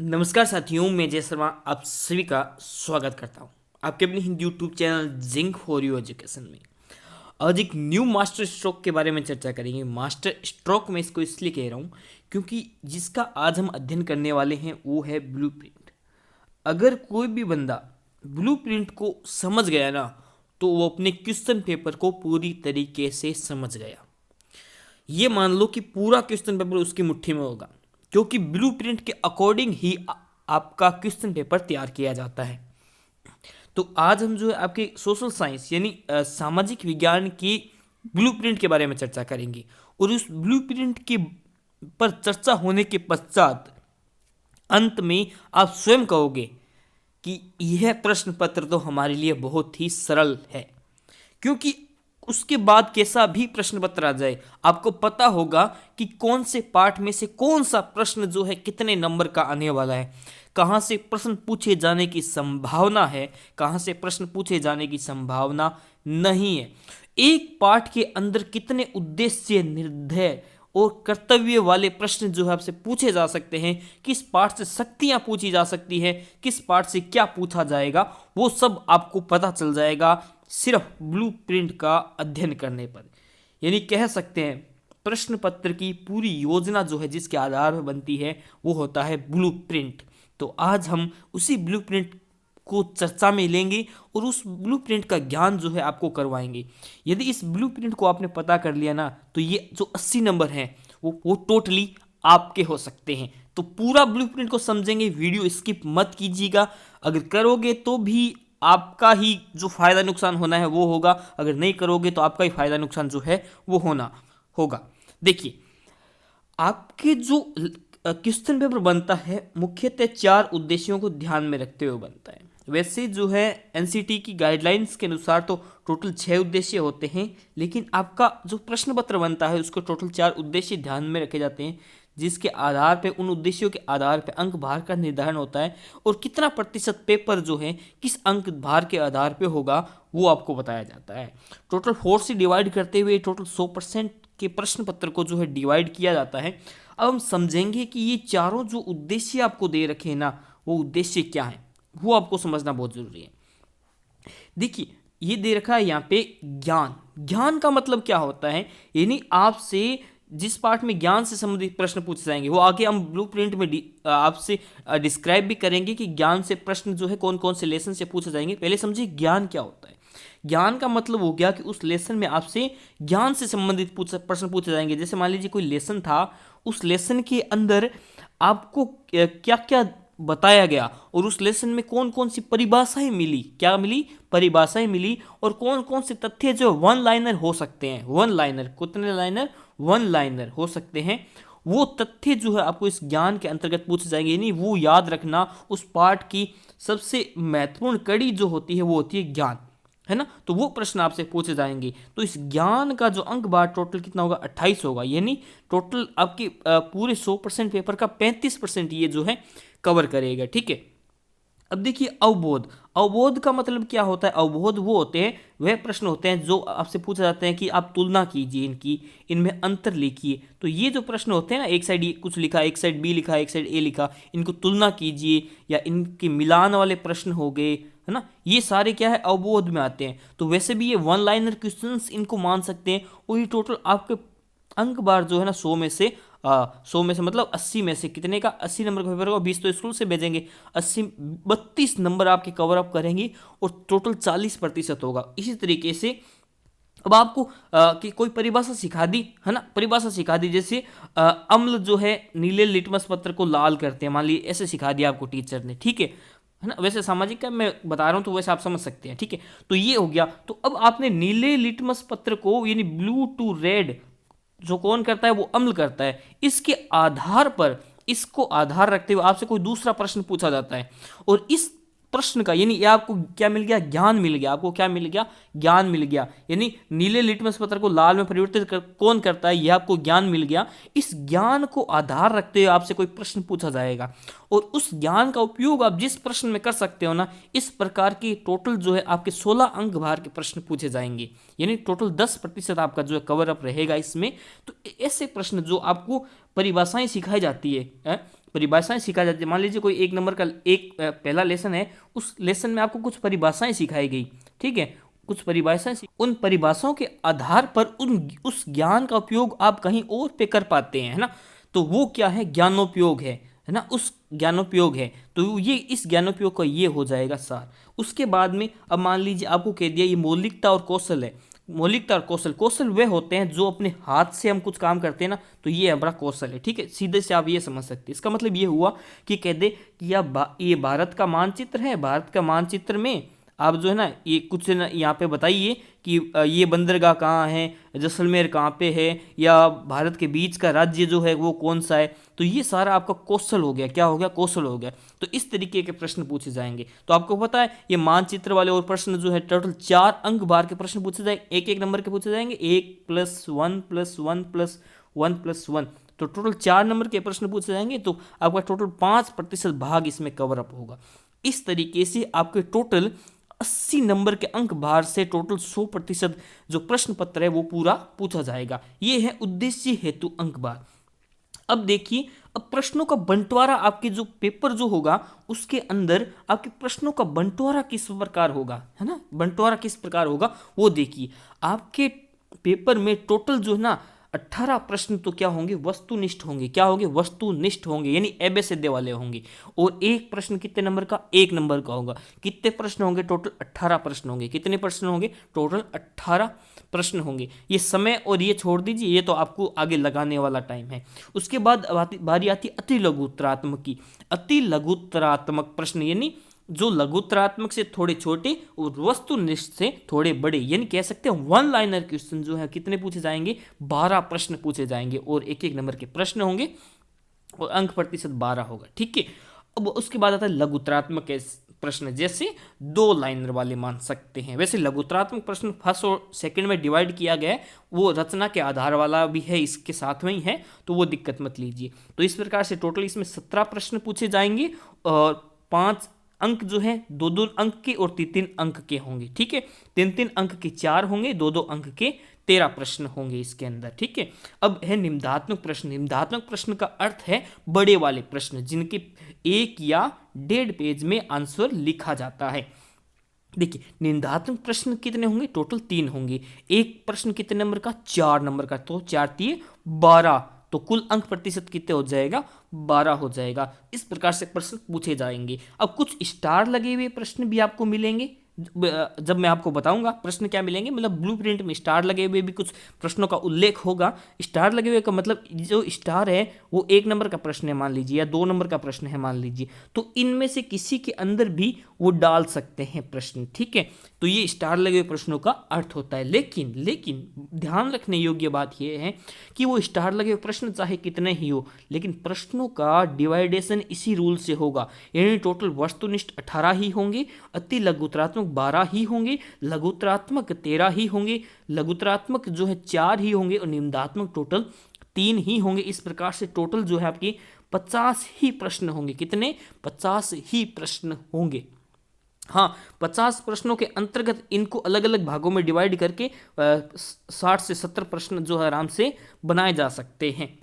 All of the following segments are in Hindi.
नमस्कार साथियों, मैं जय शर्मा आप सभी का स्वागत करता हूं आपके अपने Hindi YouTube channel zinc for you education में। आज एक न्यू मास्टर स्ट्रोक के बारे में चर्चा करेंगे। मास्टर स्ट्रोक मैं इसको इसलिए कह रहा हूं क्योंकि जिसका आज हम अध्ययन करने वाले हैं वो है ब्लूप्रिंट। अगर कोई भी बंदा ब्लूप्रिंट को समझ गया ना, तो वो अपने क्वेश्चन पेपर को पूरी तरीके से समझ गया। ये मान लो कि पूरा क्वेश्चन पेपर उसकी मुट्ठी में होगा, क्योंकि ब्लूप्रिंट के अकॉर्डिंग ही आपका क्वेश्चन पेपर तैयार किया जाता है। तो आज हम जो है आपके सोशल साइंस यानी सामाजिक विज्ञान की ब्लूप्रिंट के बारे में चर्चा करेंगे, और उस ब्लूप्रिंट के पर चर्चा होने के पश्चात अंत में आप स्वयं कहोगे कि यह प्रश्न पत्र तो हमारे लिए बहुत ही सरल है। क्योंकि उसके बाद कैसा भी प्रश्न पत्र आ जाए, आपको पता होगा कि कौन से पार्ट में से कौन सा प्रश्न जो है कितने नंबर का आने वाला है, कहां से प्रश्न पूछे जाने की संभावना है, कहां से प्रश्न पूछे जाने की संभावना नहीं है। एक पाठ के अंदर कितने उद्देश्य, निर्णय और कर्तव्य वाले प्रश्न जो है आपसे पूछे जा सकते हैं, किस पाठ से शक्तियां पूछी जा सकती है, किस पाठ से क्या पूछा जाएगा, वो सब आपको पता चल जाएगा सिर्फ ब्लूप्रिंट का अध्ययन करने पर। यानी कह सकते हैं प्रश्न पत्र की पूरी योजना जो है जिसके आधार पर बनती है वो होता है ब्लूप्रिंट। तो आज हम उसी ब्लूप्रिंट को चर्चा में लेंगे और उस ब्लूप्रिंट का ज्ञान जो है आपको करवाएंगे। यदि इस ब्लूप्रिंट को आपने पता कर लिया ना, तो ये जो 80 नंबर हैं वो टोटली आपके हो सकते हैं। तो पूरा ब्लूप्रिंट को समझेंगे, वीडियो स्किप मत कीजिएगा। अगर करोगे तो भी आपका ही जो फायदा नुकसान होना है वो होगा, अगर नहीं करोगे तो आपका ही फायदा नुकसान जो है वो होना होगा। देखिए, आपके जो क्वेश्चन पेपर बनता है मुख्यतः 4 उद्देश्यों को ध्यान में रखते हुए बनता है। वैसे जो है एनसीटी की गाइडलाइंस के अनुसार तो टोटल 6 उद्देश्य होते हैं, लेकिन आपका जो प्रश्न पत्र बनता है उसको टोटल 4 उद्देश्य ध्यान में रखे जाते हैं, जिसके आधार पे, उन उद्देश्यों के आधार पे अंक भार का निर्धारण होता है, और कितना प्रतिशत पेपर जो है किस अंक भार के आधार पे होगा वो आपको बताया जाता है। टोटल 4 से डिवाइड करते हुए टोटल 100% के प्रश्न पत्र को जो है डिवाइड किया जाता है। अब हम समझेंगे कि ये चारों जो उद्देश्य आपको दे रखे हैं ना, वो उद्देश्य क्या है, वो आपको समझना बहुत जरूरी है। देखिए, ये दे रखा है यहाँ पे ज्ञान। ज्ञान का मतलब क्या होता है, यानी आपसे जिस पार्ट में ज्ञान से संबंधित प्रश्न पूछे जाएंगे वो आगे हम ब्लूप्रिंट में आपसे डिस्क्राइब भी करेंगे कि ज्ञान से प्रश्न जो है कौन कौन से लेसन से पूछे जाएंगे। पहले समझिए ज्ञान क्या होता है। ज्ञान का मतलब हो गया कि उस लेसन में आपसे ज्ञान से संबंधित प्रश्न पूछे जाएंगे। जैसे मान लीजिए कोई लेसन था, उस लेसन के अंदर आपको क्या क्या बताया गया और उस लेसन में कौन कौन सी परिभाषाएं मिली, क्या मिली, परिभाषाएं मिली, और कौन कौन से तथ्य जो वन लाइनर हो सकते हैं। वन लाइनर, कितने लाइनर, वन लाइनर हो सकते हैं। वो तथ्य जो है आपको इस ज्ञान के अंतर्गत पूछे जाएंगे। यानी वो याद रखना, उस पाठ की सबसे महत्वपूर्ण कड़ी जो होती है वो होती है ज्ञान, है ना। तो वो प्रश्न आपसे पूछे जाएंगे। तो इस ज्ञान का जो अंक बार टोटल कितना होगा, 28 होगा। यानी टोटल आपके पूरे 100% पेपर का 35% ये जो है कवर करेगा। ठीक है। अब देखिए अवबोध। अवबोध का मतलब क्या होता है। अवबोध वो होते हैं, वह प्रश्न होते हैं जो आपसे पूछे जाते हैं कि आप तुलना कीजिए इनकी, इनमें अंतर लिखिए। तो ये जो प्रश्न होते हैं ना, एक साइड कुछ लिखा, एक साइड बी लिखा, एक साइड ए लिखा, इनको तुलना कीजिए, या इनके मिलान वाले प्रश्न हो गए, है ना, ये सारे क्या है, अवबोध में आते हैं। तो वैसे भी ये वन लाइनर क्वेश्चंस इनको मान सकते हैं। और ये टोटल आपके अंक बार जो है ना 100 में से 100 में से मतलब 80 में से कितने का, 80 नंबर का पेपर होगा, 20 तो स्कूल से भेजेंगे, 80 32 नंबर आपके कवर अप करेंगे और टोटल 40% होगा। इसी तरीके से अब आपको कि कोई परिभाषा सिखा दी, है ना, परिभाषा सिखा दी। जैसे अम्ल जो है नीले लिटमस पत्र को लाल करते हैं, मान लीजिए ऐसे सिखा दिया आपको टीचर ने। ठीक है ना। वैसे सामाजिक का मैं बता रहा हूं तो वैसे आप समझ सकते हैं। ठीक है, तो ये हो गया। तो अब आपने नीले लिटमस पत्र को, यानी ब्लू टू रेड जो कौन करता है, वो अम्ल करता है। इसके आधार पर, इसको आधार रखते हुए आपसे कोई दूसरा प्रश्न पूछा जाता है, और इस प्रश्न का, यानी ये आपको क्या मिल गया, ज्ञान मिल गया। आपको क्या मिल गया, ज्ञान मिल गया। यानी नीले लिटमस पत्र को लाल में परिवर्तित कौन करता है, यह आपको ज्ञान मिल गया। इस ज्ञान को आधार रखते हुए आपसे कोई प्रश्न पूछा जाएगा, और उस ज्ञान का उपयोग आप जिस प्रश्न में कर सकते हो ना, इस प्रकार की टोटल जो है आपके 16 अंक भार के प्रश्न पूछे जाएंगे। यानी टोटल 10% आपका जो है कवर अप रहेगा इसमें। तो ऐसे प्रश्न जो आपको परिभाषाएं सिखाई जाती है, परिभाषाएं सिखाई जाती है। मान लीजिए कोई एक नंबर का एक पहला लेसन है, उस लेसन में आपको कुछ परिभाषाएं सिखाई गई, ठीक है, कुछ परिभाषाएं, उन परिभाषाओं के आधार पर उस ज्ञान का उपयोग आप कहीं और पे कर पाते हैं, है ना। तो वो क्या है, ज्ञानोपयोग है ना, उस ज्ञानोपयोग है। तो ये इस ज्ञानोपयोग का ये हो जाएगा सार। उसके बाद में अब मान लीजिए आपको कह दिया ये मौलिकता और कौशल है। मौलिकता और कौशल, कौशल वे होते हैं जो अपने हाथ से हम कुछ काम करते हैं ना, तो ये हमारा कौशल है, ठीक है। सीधे से आप ये समझ सकते हैं। इसका मतलब ये हुआ कि कह दे कि ये भारत का मानचित्र है, भारत का मानचित्र में आप जो है ना ये कुछ ना यहाँ पे बताइए कि ये बंदरगाह कहाँ है, जैसलमेर कहाँ पे है, या भारत के बीच का राज्य जो है वो कौन सा है। तो ये सारा आपका कौशल हो गया, क्या हो गया, कौशल हो गया। तो इस तरीके के प्रश्न पूछे जाएंगे। तो आपको पता है ये मानचित्र वाले और प्रश्न जो है टोटल 4 अंक बार के प्रश्न पूछे जाएंगे, एक एक नंबर के पूछे जाएंगे, 1+1+1+1+1, तो टोटल 4 नंबर के प्रश्न पूछे जाएंगे। तो आपका टोटल 5% भाग इसमें कवर अप होगा। इस तरीके से आपके टोटल 80 नंबर के अंक भार से टोटल 100% जो प्रश्न पत्र है वो पूरा पूछा जाएगा। ये है उद्देश्य हेतु अंक भार। अब देखिए, अब प्रश्नों का बंटवारा आपके जो पेपर जो होगा उसके अंदर आपके प्रश्नों का बंटवारा किस प्रकार होगा, है ना, बंटवारा किस प्रकार होगा वो देखिए। आपके पेपर में टोटल जो है ना 18 प्रश्न तो क्या होंगे, वस्तुनिष्ठ होंगे। क्या होंगे, वस्तुनिष्ठ होंगे, यानी एबेसिडे वाले होंगे। और एक प्रश्न कितने नंबर का, 1 नंबर का होगा। कितने प्रश्न होंगे, टोटल 18 प्रश्न होंगे। कितने प्रश्न होंगे, टोटल 18 प्रश्न होंगे। ये समय और ये छोड़ दीजिए, ये तो आपको आगे लगाने वाला टाइम है। उसके बाद बारी आती है अति लघुत्तरात्मक की। अति लघुत्तरात्मक प्रश्न यानी जो लघुत्तरात्मक से थोड़े छोटे और वस्तुनिष्ठ से थोड़े बड़े, यानी कह सकते हैं 1 लाइनर क्वेश्चन जो है कितने पूछे जाएंगे, 12 प्रश्न पूछे जाएंगे। और एक एक नंबर के प्रश्न होंगे और अंक प्रतिशत 12 होगा, ठीक है। अब उसके बाद आता है लघुत्तरात्मक प्रश्न, जैसे 2 लाइनर वाले मान सकते हैं। वैसे लघुत्तरात्मक प्रश्न फर्स्ट और सेकंड में डिवाइड किया गया है, वो रचना के आधार वाला भी है, इसके साथ में ही है, तो वो दिक्कत मत लीजिए। तो इस प्रकार से टोटल इसमें 17 प्रश्न पूछे जाएंगे और 5 अंक जो है 2-2 अंक के और 3-3 अंक के होंगे, ठीक है। 3-3 अंक के 4 होंगे, 2-2 अंक के 13 प्रश्न होंगे इसके अंदर, ठीक है। अब है निम्नात्मक प्रश्न। निम्नात्मक प्रश्न का अर्थ है बड़े वाले प्रश्न, जिनके 1 या 1.5 पेज में आंसर लिखा जाता है। देखिए निम्नात्मक प्रश्न कितने होंगे, टोटल 3 होंगे। एक प्रश्न कितने नंबर का, 4 नंबर का, तो 4×3 12, तो कुल अंक प्रतिशत कितने हो जाएगा, 12 हो जाएगा। इस प्रकार से प्रश्न पूछे जाएंगे। अब कुछ स्टार लगे हुए प्रश्न भी आपको मिलेंगे, जब मैं आपको बताऊंगा प्रश्न क्या मिलेंगे, मतलब ब्लूप्रिंट में स्टार लगे हुए भी कुछ प्रश्नों का उल्लेख होगा। स्टार लगे हुए का मतलब जो स्टार है वो 1 नंबर का प्रश्न है मान लीजिए, या 2 नंबर का प्रश्न है मान लीजिए, तो इनमें से किसी के अंदर भी वो डाल सकते हैं प्रश्न, ठीक है। तो ये स्टार लगे हुए प्रश्नों का अर्थ होता है। लेकिन ध्यान रखने योग्य बात यह है कि वो स्टार लगे हुए प्रश्न चाहे कितने ही हो, लेकिन प्रश्नों का डिवाइडेशन इसी रूल से होगा, यानी टोटल वस्तुनिष्ठ 18 ही होंगे, अति लघुत्तरात्मक 12 ही होंगे, लघुत्तरात्मक 13 ही होंगे, लघुत्तरात्मक जो है 4 ही होंगे और निम्नात्मक टोटल 3 ही होंगे। इस प्रकार से टोटल जो है आपकी 50 ही प्रश्न होंगे। कितने, 50 ही प्रश्न होंगे। हाँ, 50 प्रश्नों के अंतर्गत इनको अलग अलग भागों में डिवाइड करके 60 से 70 प्रश्न जो है आराम से बनाए जा सकते हैं,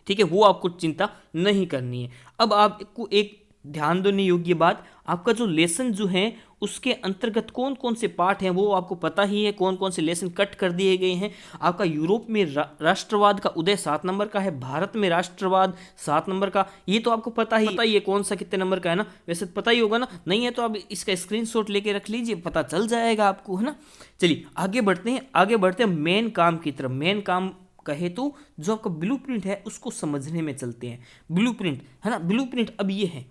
ठीक है। वो आपको चिंता नहीं करनी है। अब आपको एक ध्यान देने योग्य बात, आपका जो लेसन जो है उसके अंतर्गत कौन कौन से पार्ट हैं वो आपको पता ही है, कौन कौन से लेसन कट कर दिए गए हैं। आपका यूरोप में राष्ट्रवाद का उदय 7 नंबर का है, भारत में राष्ट्रवाद 7 नंबर का, ये तो आपको पता ही है कौन सा कितने नंबर का है ना, वैसे तो पता ही होगा ना, नहीं है तो आप इसका स्क्रीनशॉट लेके रख लीजिए, पता चल जाएगा आपको, है ना। चलिए आगे बढ़ते हैं मेन काम की तरफ। मेन काम कहे तो जो आपका ब्लूप्रिंट है उसको समझने में चलते हैं। ब्लूप्रिंट है ना, ब्लूप्रिंट अब ये है,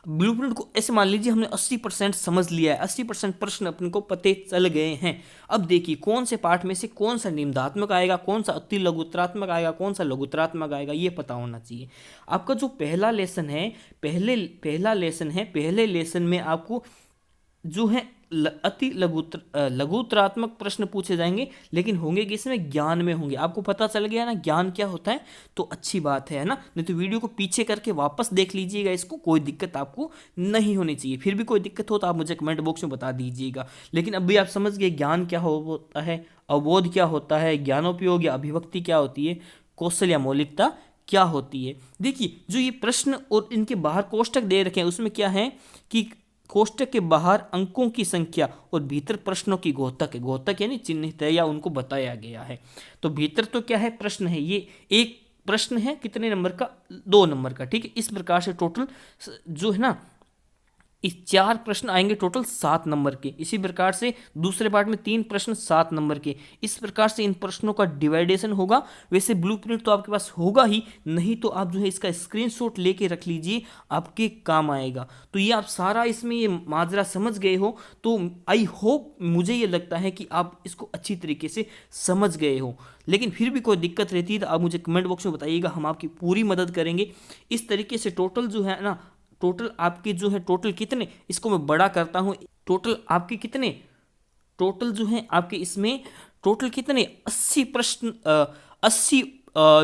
ब्लूप्रिंट को ऐसे मान लीजिए हमने 80% समझ लिया है, 80% प्रश्न अपने को पते चल गए हैं। अब देखिए कौन से पार्ट में से कौन सा निम्नात्मक आएगा, कौन सा अति लघुत्तरात्मक आएगा, कौन सा लघुत्तरात्मक आएगा, ये पता होना चाहिए। आपका जो पहला लेसन है, पहले लेसन में आपको जो है अति लघुत्तरात्मक प्रश्न पूछे जाएंगे, लेकिन होंगे किसमें, ज्ञान में होंगे। आपको पता चल गया ना ज्ञान क्या होता है, तो अच्छी बात है ना। नहीं तो वीडियो को पीछे करके वापस देख लीजिएगा, इसको कोई दिक्कत आपको नहीं होनी चाहिए। फिर भी कोई दिक्कत हो तो आप मुझे कमेंट बॉक्स में बता दीजिएगा। लेकिन अभी आप समझ गए ज्ञान क्या होता है, अवबोध क्या होता है, ज्ञानोपयोग या अभिव्यक्ति क्या होती है, कौशल या मौलिकता क्या होती है। देखिए जो ये प्रश्न और इनके बाहर कोष्टक दे रखे हैं उसमें क्या है कि कोष्टक के बाहर अंकों की संख्या और भीतर प्रश्नों की घोतक है। घोतक यानी चिन्हित है या उनको बताया गया है। तो भीतर तो क्या है, प्रश्न है। ये एक प्रश्न है कितने नंबर का, 2 नंबर का, ठीक है। इस प्रकार से टोटल जो है ना इस 4 प्रश्न आएंगे टोटल 7 नंबर के। इसी प्रकार से दूसरे पार्ट में 3 प्रश्न 7 नंबर के। इस प्रकार से इन प्रश्नों का डिवाइडेशन होगा। वैसे ब्लूप्रिंट तो आपके पास होगा ही, नहीं तो आप जो है इसका स्क्रीनशॉट लेके रख लीजिए, आपके काम आएगा। तो ये आप सारा इसमें ये माजरा समझ गए हो, तो आई होप, मुझे ये लगता है कि आप इसको अच्छी तरीके से समझ गए हो। लेकिन फिर भी कोई दिक्कत रहती है तो आप मुझे कमेंट बॉक्स में बताइएगा, हम आपकी पूरी मदद करेंगे। इस तरीके से टोटल जो है ना, टोटल आपके जो है टोटल कितने, इसको मैं बड़ा करता हूं, टोटल आपके कितने, टोटल जो है आपके इसमें टोटल कितने 80 प्रश्न 80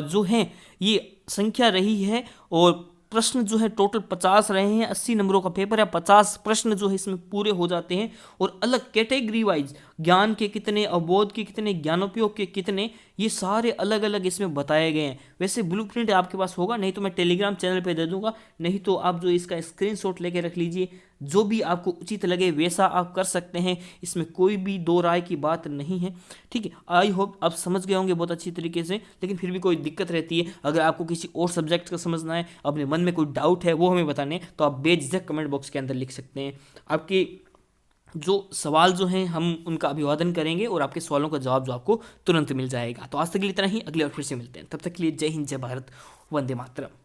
जो है ये संख्या रही है। और प्रश्न जो है टोटल 50 रहे हैं। 80 नंबरों का पेपर है, 50 प्रश्न जो है इसमें पूरे हो जाते हैं। और अलग कैटेगरी वाइज ज्ञान के कितने, अवबोध के कितने, ज्ञानोपयोग के कितने, ये सारे अलग अलग इसमें बताए गए हैं। वैसे ब्लूप्रिंट आपके पास होगा, नहीं तो मैं टेलीग्राम चैनल पे दे दूंगा, नहीं तो आप जो इसका स्क्रीनशॉट लेके रख लीजिए। जो भी आपको उचित लगे वैसा आप कर सकते हैं, इसमें कोई भी दो राय की बात नहीं है, ठीक है। आई होप आप समझ गए होंगे बहुत अच्छी तरीके से। लेकिन फिर भी कोई दिक्कत रहती है, अगर आपको किसी और सब्जेक्ट का समझना है, अपने मन में कोई डाउट है वो हमें बताने, तो आप बेझिझक कमेंट बॉक्स के अंदर लिख सकते हैं। आपके जो सवाल जो हैं हम उनका अभिवादन करेंगे और आपके सवालों का जवाब जो आपको तुरंत मिल जाएगा। तो आज तक के लिए इतना ही, अगले और फिर से मिलते हैं। तब तक के लिए जय हिंद, जय भारत, वंदे मातरम।